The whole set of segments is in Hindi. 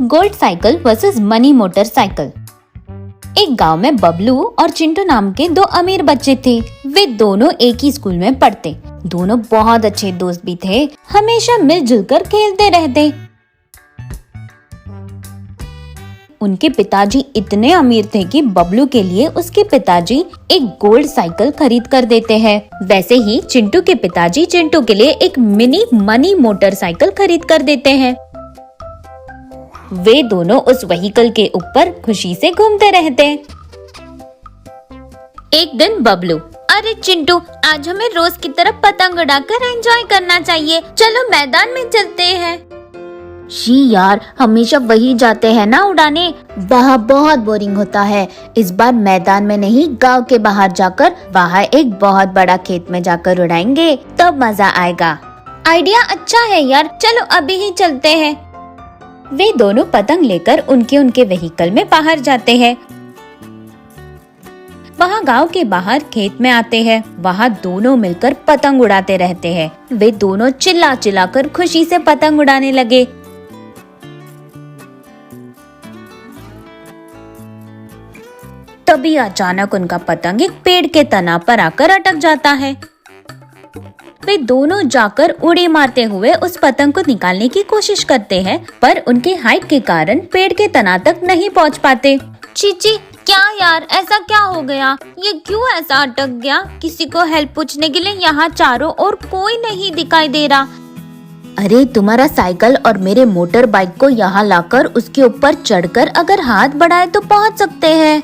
Gold cycle versus money motorcycle. एक गांव में बबलू और चिंटू नाम के दो अमीर बच्चे थे। वे दोनों एक ही स्कूल में पढ़ते। दोनों बहुत अच्छे दोस्त भी थे, हमेशा मिलजुल कर खेलते रहते। उनके पिताजी इतने अमीर थे कि बबलू के लिए उसके पिताजी एक गोल्ड साइकिल खरीद कर देते हैं। वैसे ही चिंटू के पिताजी चिंटू के लिए एक मिनी मनी मोटरसाइकिल खरीद कर देते हैं। वे दोनों उस व्हीकल के ऊपर खुशी से घूमते रहते। एक दिन बबलू, अरे चिंटू, आज हमें रोज की तरह पतंग उड़ाकर एंजॉय करना चाहिए, चलो मैदान में चलते हैं। शी यार, हमेशा वही जाते हैं ना उड़ाने, वहाँ बहुत बोरिंग होता है। इस बार मैदान में नहीं, गांव के बाहर जाकर, वहाँ एक बहुत बड़ा खेत में जाकर उड़ाएंगे, तब मजा आएगा। आइडिया अच्छा है यार, चलो अभी ही चलते हैं। वे दोनों पतंग लेकर उनके व्हीकल में बाहर जाते हैं। वहाँ गांव के बाहर खेत में आते हैं। वहाँ दोनों मिलकर पतंग उड़ाते रहते हैं। वे दोनों चिल्ला चिल्ला कर खुशी से पतंग उड़ाने लगे। तभी अचानक उनका पतंग एक पेड़ के तना पर आकर अटक जाता है। वे दोनों जाकर उड़ी मारते हुए उस पतंग को निकालने की कोशिश करते हैं, पर उनके हाइट के कारण पेड़ के तना तक नहीं पहुंच पाते। चीची, क्या यार, ऐसा क्या हो गया? ये क्यों ऐसा अटक गया? किसी को हेल्प पूछने के लिए यहाँ चारों ओर कोई नहीं दिखाई दे रहा। अरे, तुम्हारा साइकिल और मेरे मोटर बाइक को यहाँ लाकर उसके ऊपर चढ़कर अगर हाथ बढ़ाए तो पहुँच सकते हैं।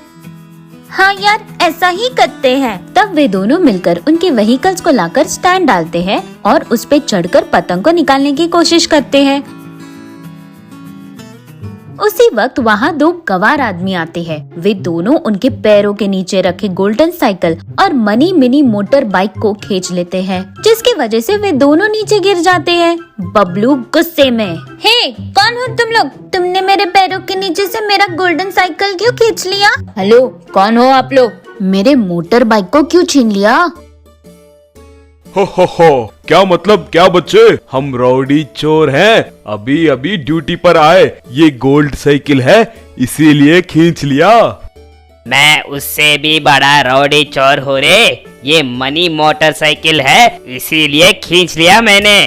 हाँ यार, ऐसा ही करते हैं। तब वे दोनों मिलकर उनके व्हीकल्स को लाकर स्टैंड डालते हैं और उस पे चढ़कर पतंग को निकालने की कोशिश करते हैं। उसी वक्त वहाँ दो गवार आदमी आते हैं। वे दोनों उनके पैरों के नीचे रखे गोल्डन साइकिल और मनी मिनी मोटर बाइक को खींच लेते हैं, जिसकी वजह से वे दोनों नीचे गिर जाते हैं। बबलू गुस्से में, हे, कौन हो तुम लोग? तुमने मेरे पैरों के नीचे से मेरा गोल्डन साइकिल क्यों खींच लिया? हेलो, कौन हो आप लोग? मेरे मोटर बाइक को क्यों छीन लिया? हो, क्या मतलब? क्या बच्चे, हम रौडी चोर हैं, अभी अभी ड्यूटी पर आए। ये गोल्ड साइकिल है, इसीलिए खींच लिया। मैं उससे भी बड़ा रौडी चोर हूँ रे। ये मनी मोटरसाइकिल है, इसीलिए खींच लिया मैंने।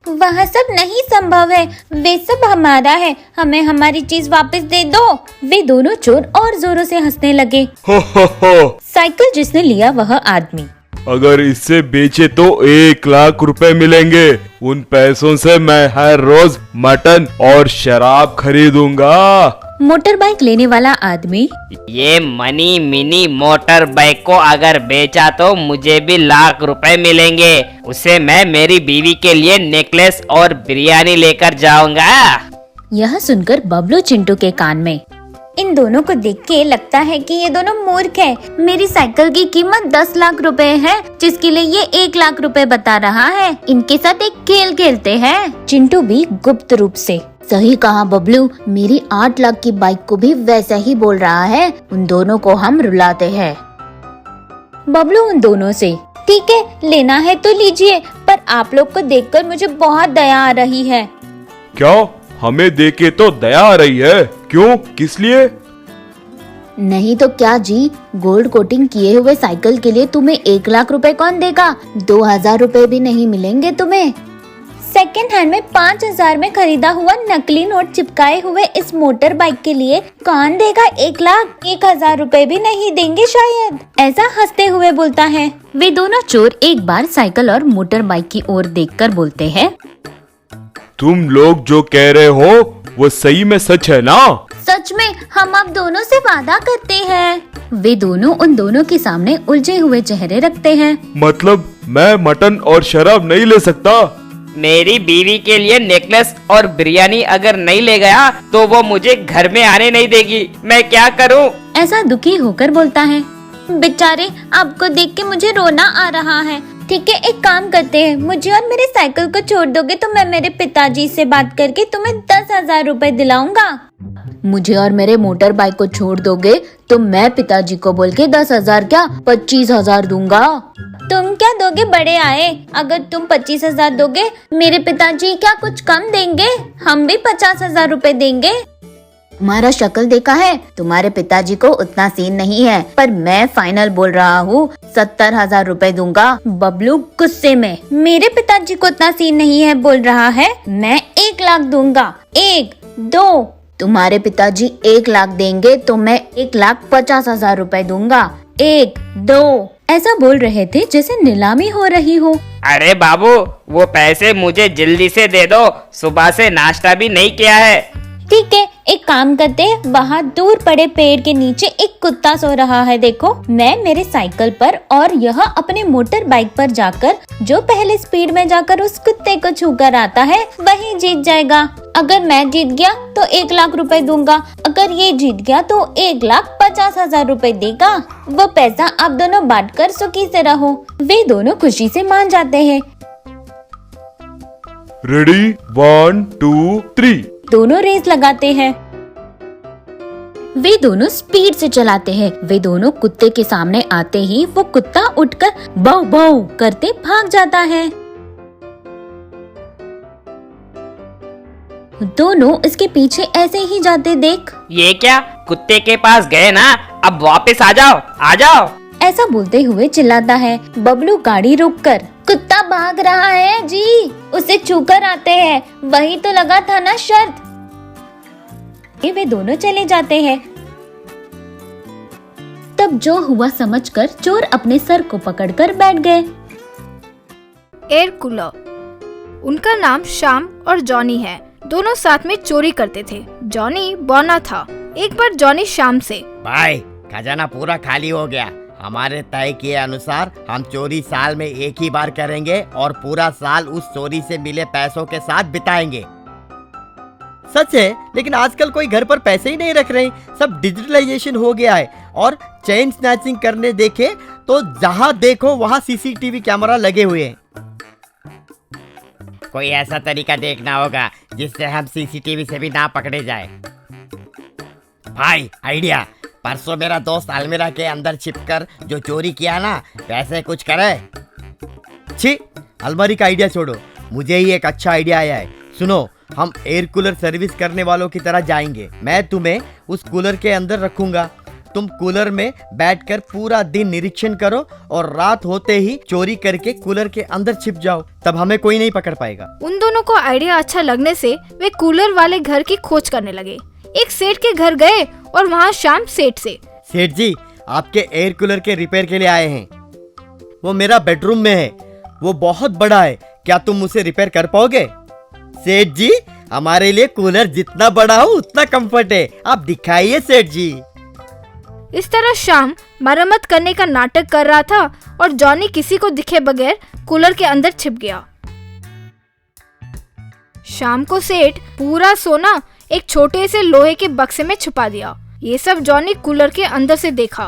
वह सब नहीं संभव है, वे सब हमारा है, हमें हमारी चीज वापस दे दो। वे दोनों चोर और जोरों से हंसने लगे। हो। साइकिल जिसने लिया वह आदमी, अगर इससे बेचे तो 1 लाख रुपए मिलेंगे। उन पैसों से मैं हर रोज मटन और शराब खरीदूंगा। मोटर बाइक लेने वाला आदमी, ये मनी मिनी मोटर बाइक को अगर बेचा तो मुझे भी लाख रुपए मिलेंगे। उसे मैं मेरी बीवी के लिए नेकलेस और बिरयानी लेकर जाऊंगा। यह सुनकर बबलू चिंटू के कान में, इन दोनों को देख के लगता है कि ये दोनों मूर्ख हैं। मेरी साइकिल की कीमत 10 लाख रुपए है, जिसके लिए ये 1 लाख रुपए बता रहा है। इनके साथ एक खेल खेलते हैं। चिंटू भी गुप्त रूप से, सही कहा बबलू, मेरी 8 लाख की बाइक को भी वैसा ही बोल रहा है। उन दोनों को हम रुलाते हैं। बबलू उन दोनों से, ठीक है, लेना है तो लीजिए, पर आप लोग को देखकर मुझे बहुत दया आ रही है। क्या? हमें देखे तो दया आ रही है? क्यों, किस लिए? नहीं तो क्या जी, गोल्ड कोटिंग किए हुए साइकिल के लिए तुम्हें 1 लाख रुपए कौन देगा? 2000 रुपए भी नहीं मिलेंगे तुम्हें। सेकेंड हैंड में 5000 में खरीदा हुआ नकली नोट चिपकाए हुए इस मोटर बाइक के लिए कौन देगा 1 लाख? 1000 रुपए भी नहीं देंगे शायद। ऐसा हंसते हुए बोलता है। वे दोनों चोर एक बार साइकिल और मोटर बाइक की ओर देखकर बोलते हैं, तुम लोग जो कह रहे हो वो सही में सच है ना? सच में, हम आप दोनों से वादा करते हैं। वे दोनों उन दोनों के सामने उलझे हुए चेहरे रखते हैं। मतलब मैं मटन और शराब नहीं ले सकता? मेरी बीवी के लिए नेकलेस और बिरयानी अगर नहीं ले गया तो वो मुझे घर में आने नहीं देगी। मैं क्या करूं? ऐसा दुखी होकर बोलता है। बेचारे, आपको देख के मुझे रोना आ रहा है। ठीक है, एक काम करते हैं, मुझे और मेरे साइकिल को छोड़ दोगे तो मैं मेरे पिताजी से बात करके तुम्हें 10,000 रुपए दिलाऊंगा। मुझे और मेरे मोटर बाइक को छोड़ दोगे तो मैं पिताजी को बोल के 10,000 क्या 25,000 दूंगा। तुम क्या दोगे बड़े आए? अगर तुम 25,000 दोगे मेरे पिताजी क्या कुछ कम देंगे? हम भी 50,000 रुपए देंगे। तुम्हारा शक्ल देखा है, तुम्हारे पिताजी को उतना सीन नहीं है, पर मैं फाइनल बोल रहा हूँ 70,000 रुपए दूंगा। बबलू गुस्से में, मेरे पिताजी को उतना सीन नहीं है बोल रहा है, मैं 1 लाख दूंगा। 1, 2। तुम्हारे पिताजी 1 लाख देंगे तो मैं 1,50,000 रुपए दूंगा। 1, 2 ऐसा बोल रहे थे जैसे नीलामी हो रही हो। अरे बाबू, वो पैसे मुझे जल्दी से दे दो, सुबह से नाश्ता भी नहीं किया है। ठीक है, एक काम करते, वहाँ दूर पड़े पेड़ के नीचे एक कुत्ता सो रहा है, देखो। मैं मेरे साइकिल पर और यह अपने मोटर बाइक पर जाकर जो पहले स्पीड में जाकर उस कुत्ते को छूकर आता है वही जीत जाएगा। अगर मैं जीत गया तो 1 लाख रुपए दूंगा, अगर ये जीत गया तो 1,50,000 रुपए देगा। वो पैसा आप दोनों बांटकर सुखी से रहो। वे दोनों खुशी से मान जाते हैं। रेडी 1 2 3। दोनों रेस लगाते हैं। वे दोनों स्पीड से चलाते हैं। वे दोनों कुत्ते के सामने आते ही वो कुत्ता उठकर बाउ बाउ करते भाग जाता है। दोनों इसके पीछे ऐसे ही जाते देख, ये क्या, कुत्ते के पास गए ना, अब वापस आ जाओ, आ जाओ। ऐसा बोलते हुए चिल्लाता है। बबलू गाड़ी रोककर, कुत्ता भाग रहा है जी, उसे छूकर आते हैं, वही तो लगा था ना शर्त। वे दोनों चले जाते हैं। तब जो हुआ समझकर चोर अपने सर को पकड़कर बैठ गए। Air cooler. उनका नाम श्याम और जॉनी है। दोनों साथ में चोरी करते थे। जॉनी बौना था। एक बार जॉनी श्याम से, भाई खजाना पूरा खाली हो गया, हमारे तय किए अनुसार हम चोरी साल में एक ही बार करेंगे और पूरा साल उस चोरी से मिले पैसों के साथ बिताएंगे। सच है, लेकिन आजकल कोई घर पर पैसे ही नहीं रख रहे, सब डिजिटलाइजेशन हो गया है और चेन स्नैचिंग करने देखे तो जहाँ देखो वहाँ सीसीटीवी कैमरा लगे हुए हैं। कोई ऐसा तरीका देखना होगा जिससे हम सीसीटीवी से भी ना पकड़े जाए। भाई आइडिया, परसों मेरा दोस्त अलमीरा के अंदर छिपकर जो चोरी किया ना, वैसे कुछ करे। छी, अलमारी का आइडिया छोड़ो, मुझे ही एक अच्छा आइडिया आया है। सुनो, हम एयर कूलर सर्विस करने वालों की तरह जाएंगे। मैं तुम्हें उस कूलर के अंदर रखूंगा, तुम कूलर में बैठकर पूरा दिन निरीक्षण करो और रात होते ही चोरी करके कूलर के अंदर छिप जाओ, तब हमें कोई नहीं पकड़ पाएगा। उन दोनों को आइडिया अच्छा लगने से वे कूलर वाले घर की खोज करने लगे। एक सेठ के घर गए और वहाँ श्याम सेठ से, सेठ जी, आपके एयर कूलर के रिपेयर के लिए आए हैं। वो मेरा बेडरूम में है, वो बहुत बड़ा है, क्या तुम उसे रिपेयर कर पाओगे? सेठ जी, हमारे लिए कूलर जितना बड़ा हो उतना कंफर्ट है, आप दिखाइए सेठ जी। इस तरह श्याम मरम्मत करने का नाटक कर रहा था और जॉनी किसी को दिखे बगैर कूलर के अंदर छिप गया। शाम को सेठ पूरा सोना एक छोटे से लोहे के बक्से में छुपा दिया। ये सब जॉनी कूलर के अंदर से देखा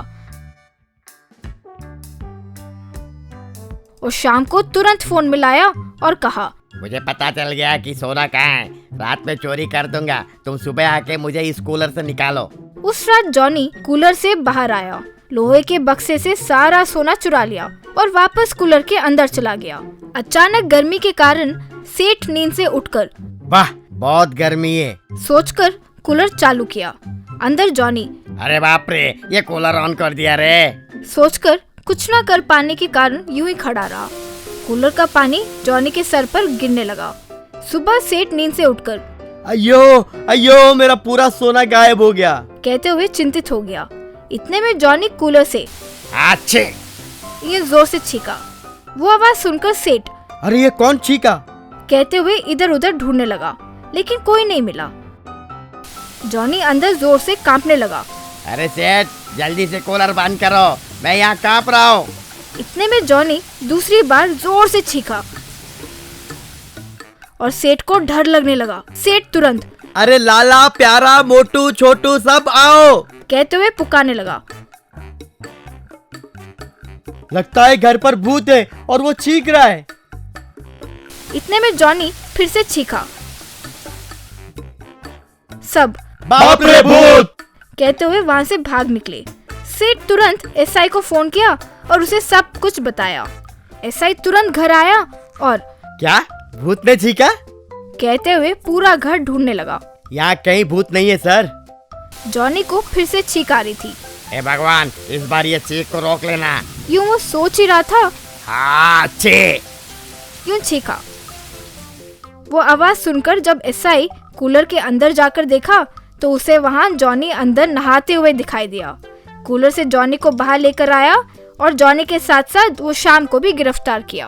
और शाम को तुरंत फोन मिलाया और कहा, मुझे पता चल गया कि सोना कहाँ है, रात में चोरी कर दूंगा, तुम सुबह आके मुझे इस कूलर से निकालो। उस रात जॉनी कूलर से बाहर आया, लोहे के बक्से से सारा सोना चुरा लिया और वापस कूलर के अंदर चला गया। अचानक गर्मी के कारण सेठ नींद से उठकर, वाह बहुत गर्मी है, सोचकर कूलर चालू किया। अंदर जॉनी, अरे बाप रे, ये कूलर ऑन कर दिया रे। सोचकर कुछ न कर पाने के कारण यूं ही खड़ा रहा। कूलर का पानी जॉनी के सर पर गिरने लगा। सुबह सेठ नींद से उठकर, अयो अयो, मेरा पूरा सोना गायब हो गया, कहते हुए चिंतित हो गया। इतने में जॉनी कूलर से अच्छे ये जोर से छींका। वो आवाज सुनकर सेठ, अरे ये कौन चीखा, कहते हुए इधर उधर ढूंढने लगा, लेकिन कोई नहीं मिला। जॉनी अंदर जोर से कांपने लगा। अरे सेठ, जल्दी से कूलर बंद करो, मैं यहाँ कांप रहा हूँ। इतने में जॉनी दूसरी बार जोर से छींका और सेठ को डर लगने लगा। सेठ तुरंत, अरे लाला, प्यारा, मोटू, छोटू सब आओ, कहते हुए पुकारने लगा। लगता है घर पर भूत है और वो चीख रहा है। इतने में जॉनी फिर से छींका। सब बाप रे भूत! कहते हुए वहाँ से भाग निकले। सेठ तुरंत एसआई को फोन किया और उसे सब कुछ बताया। एसआई तुरंत घर आया और क्या भूत ने छींका? कहते हुए पूरा घर ढूंढने लगा। यहाँ कहीं भूत नहीं है सर। जॉनी को फिर से छींक आ रही थी। हे भगवान, इस बार ये चीख को रोक लेना। यूं वो सोच ही रहा था, हाँ अच्छे। यूं छींका। वो आवाज सुनकर जब एसआई कूलर के अंदर जाकर देखा तो उसे वहाँ जॉनी अंदर नहाते हुए दिखाई दिया। कूलर से जॉनी को बाहर लेकर आया और जॉनी के साथ साथ वो शाम को भी गिरफ्तार किया।